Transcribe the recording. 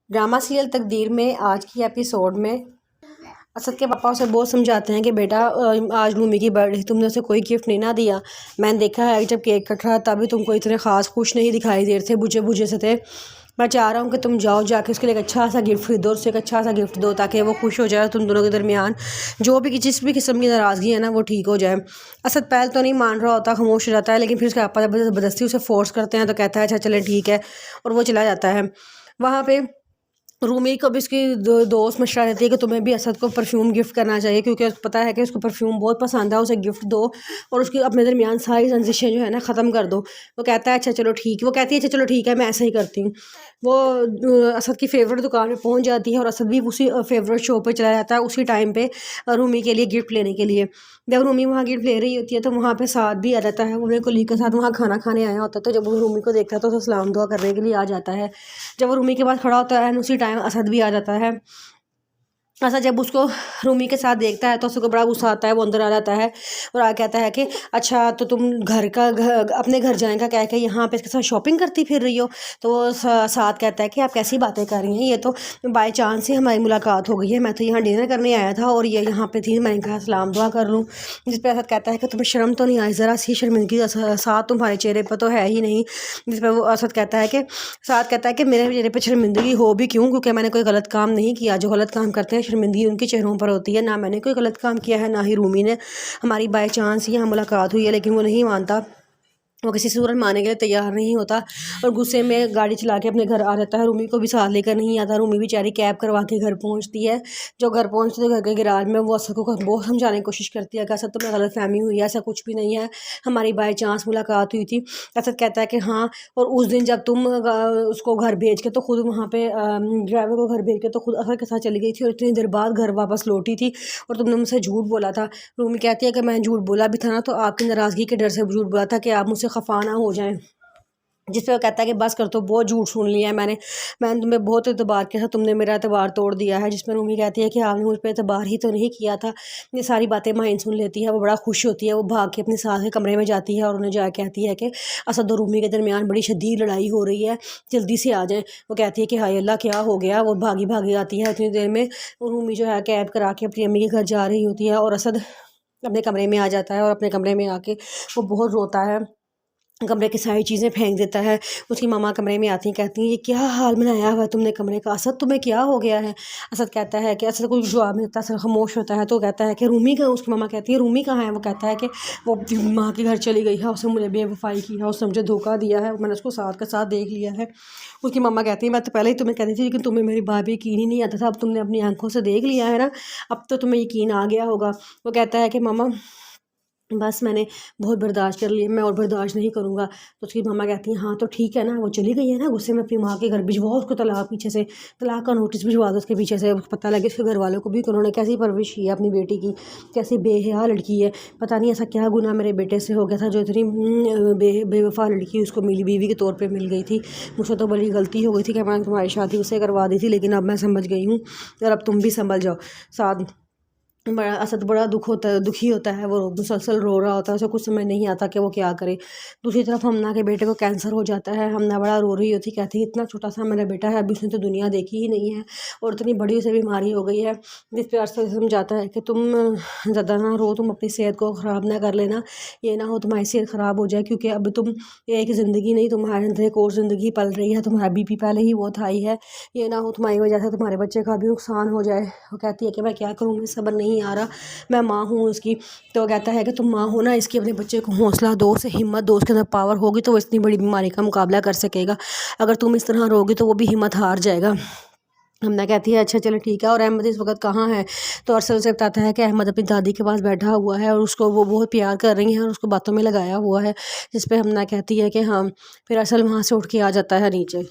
Drama serial تقدیر میں آج کی ایپیسوڈ میں اسد کے پاپا اسے بہت سمجھاتے ہیں کہ بیٹا آج رومی کی برتھ ڈے تم نے اسے کوئی گفٹ نہیں نہ دیا. میں نے دیکھا ہے جب کیک کٹ رہا تب بھی تم کو اتنے خاص خوش نہیں دکھائی دے رہے تھے, بجھے بجھے سے تھے. میں چاہ رہا ہوں کہ تم جاؤ جا کے اس کے لیے ایک اچھا سا گفٹ خریدو, اسے ایک اچھا سا گفٹ دو تاکہ وہ خوش ہو جائے, تم دونوں کے درمیان جو بھی جس بھی قسم کی ناراضگی ہے نا وہ ٹھیک ہو جائے. اسد پہل تو نہیں مان رہا ہوتا, خاموش ہو جاتا ہے, لیکن پھر اس کے پاپا جب زبردستی اسے فورس کرتے ہیں تو کہتا ہے اچھا چلیں ٹھیک ہے, اور وہ چلا جاتا ہے. وہاں پہ رومی کو بھی اس کی دوست مشورہ دیتی ہے کہ تمہیں بھی اسد کو پرفیوم گفٹ کرنا چاہیے, کیونکہ پتہ ہے کہ اس کو پرفیوم بہت پسند ہے, اسے گفٹ دو اور اس کی اپنے درمیان ساری رنجشیں جو ہے نا ختم کر دو. وہ کہتا ہے اچھا چلو ٹھیک, وہ کہتی ہے اچھا چلو ٹھیک ہے میں ایسا ہی کرتی ہوں. وہ اسد کی فیوریٹ دکان پہ پہنچ جاتی ہے اور اسد بھی اسی فیوریٹ شاپ پہ چلا جاتا ہے اسی ٹائم پہ رومی کے لیے گفٹ لینے کے لیے. جب رومی وہاں گفٹ لے رہی ہوتی ہے تو وہاں پہ ساتھ بھی آ جاتا ہے, وہ اپنے کلیگ کے ساتھ وہاں کھانا کھانے آیا ہوتا ہے. تو جب وہ رومی کو دیکھتا ہے تو اسے سلام دعا کرنے کے لیے آ جاتا ہے. جب وہ رومی کے پاس کھڑا ہوتا ہے اسی ٹائم اسد بھی آ جاتا ہے. اسد جب اس کو رومی کے ساتھ دیکھتا ہے تو اس کو بڑا غصہ آتا ہے, وہ اندر آ جاتا ہے اور کہتا ہے کہ اچھا تو تم اپنے گھر جانے کا کہہ کے یہاں پہ اس کے ساتھ شاپنگ کرتی پھر رہی ہو. تو وہ ساتھ کہتا ہے کہ آپ کیسی باتیں کر رہی ہیں, یہ تو بائی چانس ہی ہماری ملاقات ہو گئی ہے, میں تو یہاں ڈنر کرنے آیا تھا اور یہ یہاں پہ تھی, میں نے کہا سلام دعا کر لوں. جس پہ اسد کہتا ہے کہ تمہیں شرم تو نہیں آئی, ذرا سی شرمندگی ساتھ تمہارے چہرے پہ تو ہے ہی نہیں. جس پہ وہ اسد کہتا ہے کہ میرے چہرے پہ شرمندگی ہو بھی کیوں, کیونکہ میں نے کوئی غلط کام نہیں کیا, جو غلط کام کرتے ہیں شرمندگی ان کے چہروں پر ہوتی ہے, نہ میں نے کوئی غلط کام کیا ہے نہ ہی رومی نے. ہماری بائی چانس یہاں ملاقات ہوئی ہے, لیکن وہ نہیں مانتا, وہ کسی صورت ماننے کے لیے تیار نہیں ہوتا اور غصے میں گاڑی چلا کے اپنے گھر آ جاتا ہے. رومی کو بھی ساتھ لے کر نہیں آتا, رومی بیچاری کیب کروا کے گھر پہنچتی ہے. جو گھر پہنچتی ہے گھر کے گراج میں وہ اسد کو بہت سمجھانے کی کوشش کرتی ہے کہ اسد تمہیں غلط فہمی ہوئی ہے, ایسا کچھ بھی نہیں ہے, ہماری بائی چانس ملاقات ہوئی تھی. اسد کہتا ہے کہ ہاں, اور اس دن جب تم اس کو گھر بھیج کے تو خود وہاں پہ ڈرائیور کو گھر بھیج کے تو خود اسد کے ساتھ چلی گئی تھی اور اتنی دیر بعد گھر واپس لوٹی تھی اور تم نے مجھ سے جھوٹ بولا تھا. رومی کہتی ہے کہ میں جھوٹ بولا بھی تھا نا تو آپ کی ناراضگی کے ڈر سے جھوٹ بولا تھا کہ آپ مجھ سے خفا نہ ہو جائیں. جس پہ وہ کہتا ہے کہ بس کر تو, بہت جھوٹ سن لیا ہے میں نے تمہیں بہت اعتبار کیا تھا, تم نے میرا اعتبار توڑ دیا ہے. جس میں رومی کہتی ہے کہ آپ نے مجھ پہ اعتبار ہی تو نہیں کیا تھا. یہ ساری باتیں ماہین سن لیتی ہے, وہ بڑا خوش ہوتی ہے, وہ بھاگ کے اپنے ساس کے کمرے میں جاتی ہے اور انہیں جا کے کہتی ہے کہ اسد اور رومی کے درمیان بڑی شدید لڑائی ہو رہی ہے, جلدی سے آ جائیں. وہ کہتی ہے کہ ہائے اللہ کیا ہو گیا, وہ بھاگی آتی ہے. اتنی دیر میں رومی جو ہے کیب کرا کے اپنی امی کے گھر جا رہی ہوتی ہے اور اسد اپنے کمرے میں آ جاتا ہے اور اپنے کمرے میں آ کے وہ بہت روتا ہے, کمرے کی ساری چیزیں پھینک دیتا ہے. اس کی ماما کمرے میں آتی ہیں, کہتی ہیں یہ کیا حال بنایا ہوا ہے تم نے کمرے کا, اسد تمہیں کیا ہو گیا ہے. اسد کہتا ہے کہ اسد کوئی جواب نہیں دیتا, اسد خاموش ہوتا ہے. تو کہتا ہے کہ رومی کہاں, اس کی ماما کہتی ہے رومی کہاں ہے. وہ کہتا ہے کہ وہ ماں کے گھر چلی گئی ہے, اس نے مجھے بے وفائی کی ہے, اس نے مجھے دھوکہ دیا ہے, میں نے اس کو ساتھ کے ساتھ دیکھ لیا ہے. اس کی ماما کہتی ہے میں تو پہلے ہی تمہیں کہتی تھی لیکن تمہیں میری بات پہ یقین ہی نہیں آتا تھا, اب تم نے اپنی آنکھوں سے دیکھ لیا ہے نا, اب تو تمہیں یقین آ گیا ہوگا. وہ کہتا ہے کہ ماما بس میں نے بہت برداشت کر لیا, میں اور برداشت نہیں کروں گا. تو اس کی ماما کہتی ہیں ہاں تو ٹھیک ہے نا, وہ چلی گئی ہے نا غصے میں اپنی ماں کے گھر, بھجواؤ اس کو طلاق, پیچھے سے طلاق کا نوٹس بھجوا دو اس کے پیچھے سے, پتہ لگے اس کے گھر والوں کو بھی کہ انہوں نے کیسی پرورش کی ہے اپنی بیٹی کی, کیسی بے حیا لڑکی ہے. پتہ نہیں ایسا کیا گناہ میرے بیٹے سے ہو گیا تھا جو اتنی بے وفا لڑکی اس کو ملی بیوی کے طور پہ مل گئی تھی. مجھ سے تو بڑی غلطی ہو گئی تھی کہ میں نے تمہاری شادی اس سے کروا دی تھی, لیکن اب میں سمجھ گئی ہوں اور اب تم بھی سنبھل جاؤ. ساتھ اسد بڑا دکھی ہوتا ہے, وہ مسلسل رو رہا ہوتا ہے, اسے کچھ سمجھ نہیں آتا کہ وہ کیا کرے. دوسری طرف ہمنا کے بیٹے کو کینسر ہو جاتا ہے. ہمنا بڑا رو رہی ہوتی, کہتی ہے اتنا چھوٹا سا میرا بیٹا ہے, ابھی اس نے تو دنیا دیکھی ہی نہیں ہے اور اتنی بڑی اسے بیماری ہو گئی ہے. جس پہ اسد سمجھاتا ہے کہ تم زیادہ نہ رو, تم اپنی صحت کو خراب نہ کر لینا, یہ نہ ہو تمہاری صحت خراب ہو جائے, کیونکہ اب تم ایک زندگی نہیں تمہارے اندر ایک اور زندگی پل رہی ہے, تمہارا بی پی پہلے ہی بہت ہائی ہے, یہ نہ ہو تمہاری وجہ سے تمہارے بچے کا بھی نقصان ہو جائے. وہ کہتی ہے کہ میں کیا کروں, مجھے صبر نہیں آ رہا, میں ماں ہوں اس کی. تو وہ کہتا ہے کہ تم ماں ہو نا اس کی, اپنے بچے کو حوصلہ دو, اسے ہمت دو, اس کے اندر پاور ہوگی تو وہ اتنی بڑی بیماری کا مقابلہ کر سکے گا. اگر تم اس طرح روگی تو وہ بھی ہمت ہار جائے گا. ہمنا کہتی ہے اچھا چلو ٹھیک ہے. اور احمد اس وقت کہاں ہے, تو ارسل سے بتاتا ہے کہ احمد اپنی دادی کے پاس بیٹھا ہوا ہے اور اس کو وہ بہت پیار کر رہی ہیں اور اس کو باتوں میں لگایا ہوا ہے. جس پہ ہمنا کہتی ہے کہ ہاں, پھر ارسل وہاں سے اٹھ کے آ جاتا ہے نیچے.